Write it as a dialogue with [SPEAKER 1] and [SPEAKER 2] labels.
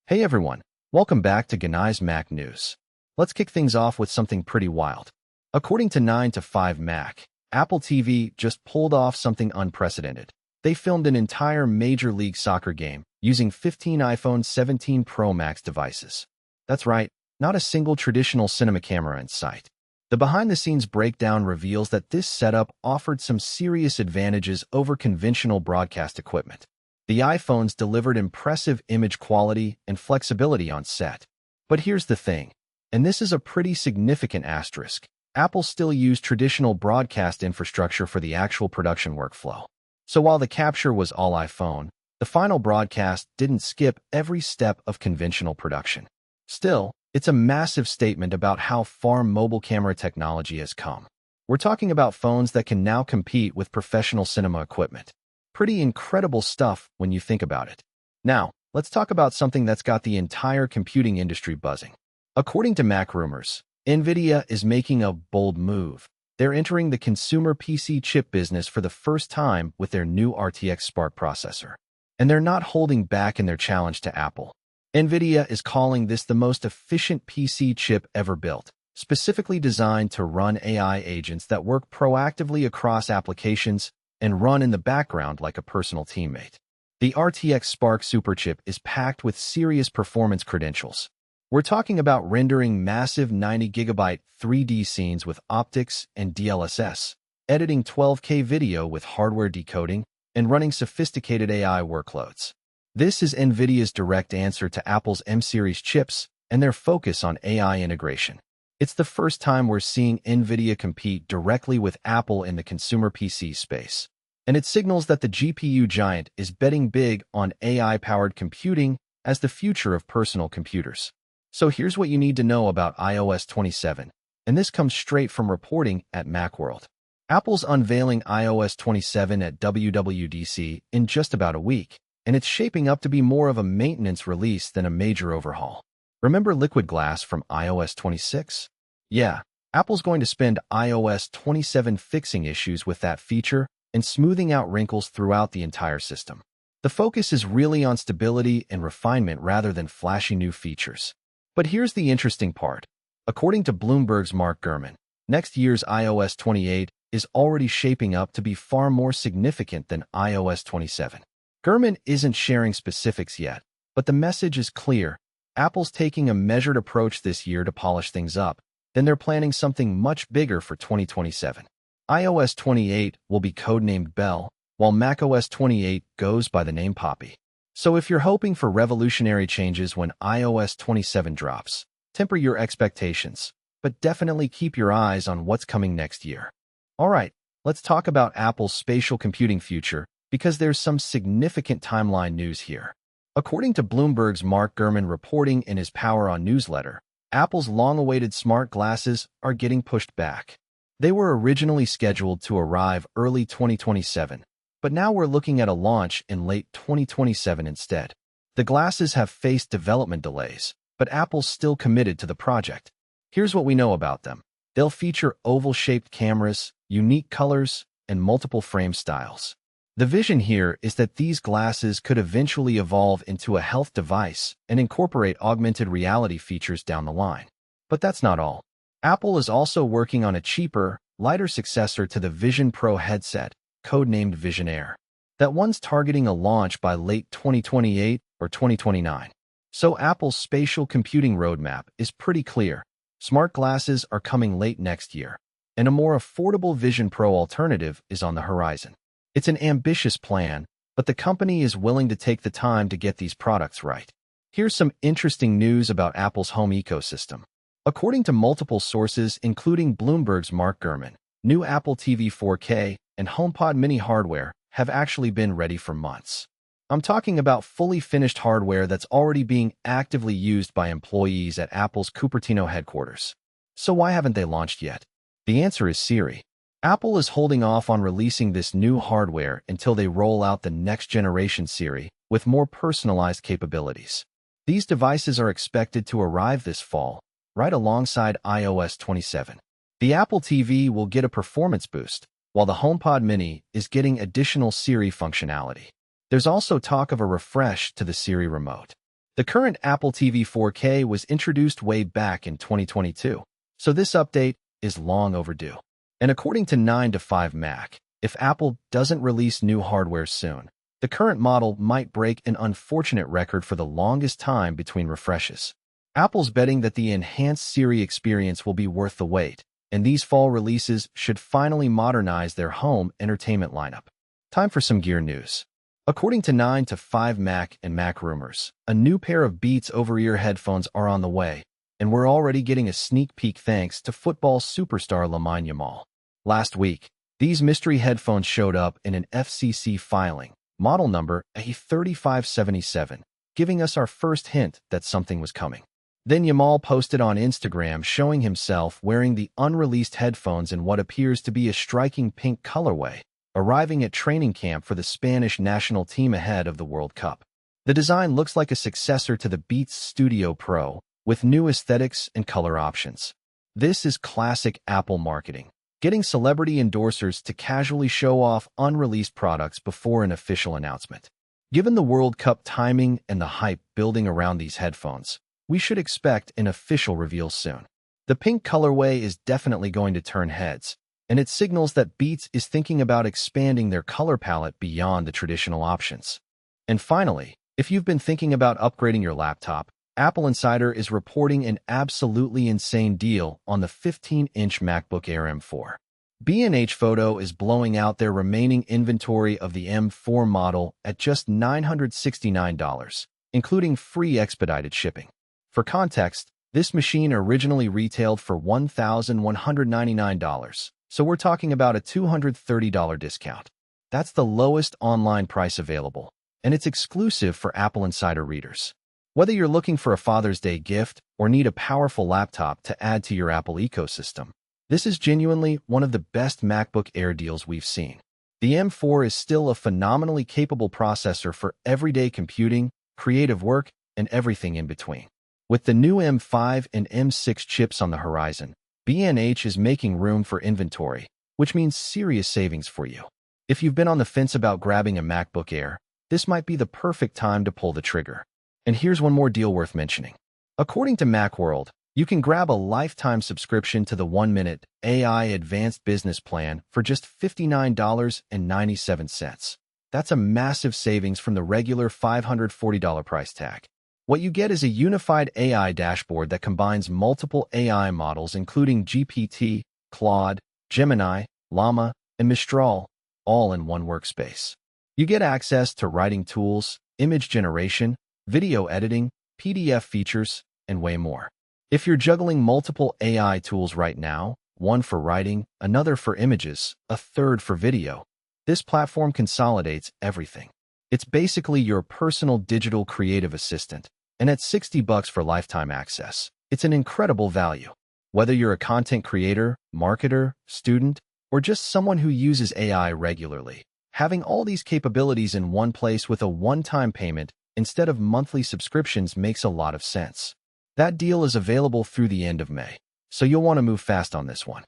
[SPEAKER 1] Hey everyone, welcome back to Genai's Mac News. Let's kick things off with something pretty wild. According to 9 to 5 Mac, Apple TV just pulled off something unprecedented. They filmed an entire Major League Soccer game using 15 iPhone 17 Pro Max devices. That's right, not a single traditional cinema camera in sight. The behind-the-scenes breakdown reveals that this setup offered some serious advantages over conventional broadcast equipment. The iPhones delivered impressive image quality and flexibility on set. But here's the thing, and this is a pretty significant asterisk. Apple still used traditional broadcast infrastructure for the actual production workflow. So while the capture was all iPhone, the final broadcast didn't skip every step of conventional production. Still, it's a massive statement about how far mobile camera technology has come. We're talking about phones that can now compete with professional cinema equipment. Pretty incredible stuff when you think about it. Now, let's talk about something that's got the entire computing industry buzzing. According to Mac rumors, Nvidia is making a bold move. They're entering the consumer PC chip business for the first time with their new RTX Spark processor. And they're not holding back in their challenge to Apple. Nvidia is calling this the most efficient PC chip ever built, specifically designed to run AI agents that work proactively across applications and run in the background like a personal teammate. The RTX Spark superchip is packed with serious performance credentials. We're talking about rendering massive 90GB 3D scenes with optics and DLSS, editing 12K video with hardware decoding, and running sophisticated AI workloads. This is Nvidia's direct answer to Apple's M-series chips and their focus on AI integration. It's the first time we're seeing Nvidia compete directly with Apple in the consumer PC space. And it signals that the GPU giant is betting big on AI-powered computing as the future of personal computers. So here's what you need to know about iOS 27, and this comes straight from reporting at Macworld. Apple's unveiling iOS 27 at WWDC in just about a week, and it's shaping up to be more of a maintenance release than a major overhaul. Remember liquid glass from iOS 26? Yeah, Apple's going to spend iOS 27 fixing issues with that feature and smoothing out wrinkles throughout the entire system. The focus is really on stability and refinement rather than flashy new features. But here's the interesting part. According to Bloomberg's Mark Gurman, next year's iOS 28 is already shaping up to be far more significant than iOS 27. Gurman isn't sharing specifics yet, but the message is clear. Apple's taking a measured approach this year to polish things up, then they're planning something much bigger for 2027. iOS 28 will be codenamed Bell, while macOS 28 goes by the name Poppy. So if you're hoping for revolutionary changes when iOS 27 drops, temper your expectations, but definitely keep your eyes on what's coming next year. Alright, let's talk about Apple's spatial computing future, because there's some significant timeline news here. According to Bloomberg's Mark Gurman reporting in his Power On newsletter, Apple's long-awaited smart glasses are getting pushed back. They were originally scheduled to arrive early 2027, but now we're looking at a launch in late 2027 instead. The glasses have faced development delays, but Apple's still committed to the project. Here's what we know about them. They'll feature oval-shaped cameras, unique colors, and multiple frame styles. The vision here is that these glasses could eventually evolve into a health device and incorporate augmented reality features down the line. But that's not all. Apple is also working on a cheaper, lighter successor to the Vision Pro headset, codenamed Vision Air. That one's targeting a launch by late 2028 or 2029. So Apple's spatial computing roadmap is pretty clear. Smart glasses are coming late next year, and a more affordable Vision Pro alternative is on the horizon. It's an ambitious plan, but the company is willing to take the time to get these products right. Here's some interesting news about Apple's home ecosystem. According to multiple sources, including Bloomberg's Mark Gurman, new Apple TV 4K and HomePod mini hardware have actually been ready for months. I'm talking about fully finished hardware that's already being actively used by employees at Apple's Cupertino headquarters. So why haven't they launched yet? The answer is Siri. Apple is holding off on releasing this new hardware until they roll out the next-generation Siri with more personalized capabilities. These devices are expected to arrive this fall, right alongside iOS 27. The Apple TV will get a performance boost, while the HomePod mini is getting additional Siri functionality. There's also talk of a refresh to the Siri remote. The current Apple TV 4K was introduced way back in 2022, so this update is long overdue. And according to 9 to 5 Mac, if Apple doesn't release new hardware soon, the current model might break an unfortunate record for the longest time between refreshes. Apple's betting that the enhanced Siri experience will be worth the wait, and these fall releases should finally modernize their home entertainment lineup. Time for some gear news. According to 9 to 5 Mac and Mac rumors, a new pair of Beats over-ear headphones are on the way, and we're already getting a sneak peek thanks to football superstar Lamine Yamal. Last week, these mystery headphones showed up in an FCC filing, model number A3577, giving us our first hint that something was coming. Then Yamal posted on Instagram showing himself wearing the unreleased headphones in what appears to be a striking pink colorway, arriving at training camp for the Spanish national team ahead of the World Cup. The design looks like a successor to the Beats Studio Pro, with new aesthetics and color options. This is classic Apple marketing, getting celebrity endorsers to casually show off unreleased products before an official announcement. Given the World Cup timing and the hype building around these headphones, we should expect an official reveal soon. The pink colorway is definitely going to turn heads, and it signals that Beats is thinking about expanding their color palette beyond the traditional options. And finally, if you've been thinking about upgrading your laptop, Apple Insider is reporting an absolutely insane deal on the 15-inch MacBook Air M4. B&H Photo is blowing out their remaining inventory of the M4 model at just $969, including free expedited shipping. For context, this machine originally retailed for $1,199, so we're talking about a $230 discount. That's the lowest online price available, and it's exclusive for Apple Insider readers. Whether you're looking for a Father's Day gift or need a powerful laptop to add to your Apple ecosystem, this is genuinely one of the best MacBook Air deals we've seen. The M4 is still a phenomenally capable processor for everyday computing, creative work, and everything in between. With the new M5 and M6 chips on the horizon, B&H is making room for inventory, which means serious savings for you. If you've been on the fence about grabbing a MacBook Air, this might be the perfect time to pull the trigger. And here's one more deal worth mentioning. According to Macworld, you can grab a lifetime subscription to the 1-minute AI Advanced Business Plan for just $59.97. That's a massive savings from the regular $540 price tag. What you get is a unified AI dashboard that combines multiple AI models including GPT, Claude, Gemini, Llama, and Mistral, all in one workspace. You get access to writing tools, image generation, video editing, PDF features, and way more. If you're juggling multiple AI tools right now, one for writing, another for images, a third for video, this platform consolidates everything. It's basically your personal digital creative assistant, and at $60 for lifetime access, it's an incredible value. Whether you're a content creator, marketer, student, or just someone who uses AI regularly, having all these capabilities in one place with a one-time payment instead of monthly subscriptions makes a lot of sense. That deal is available through the end of May, so you'll want to move fast on this one.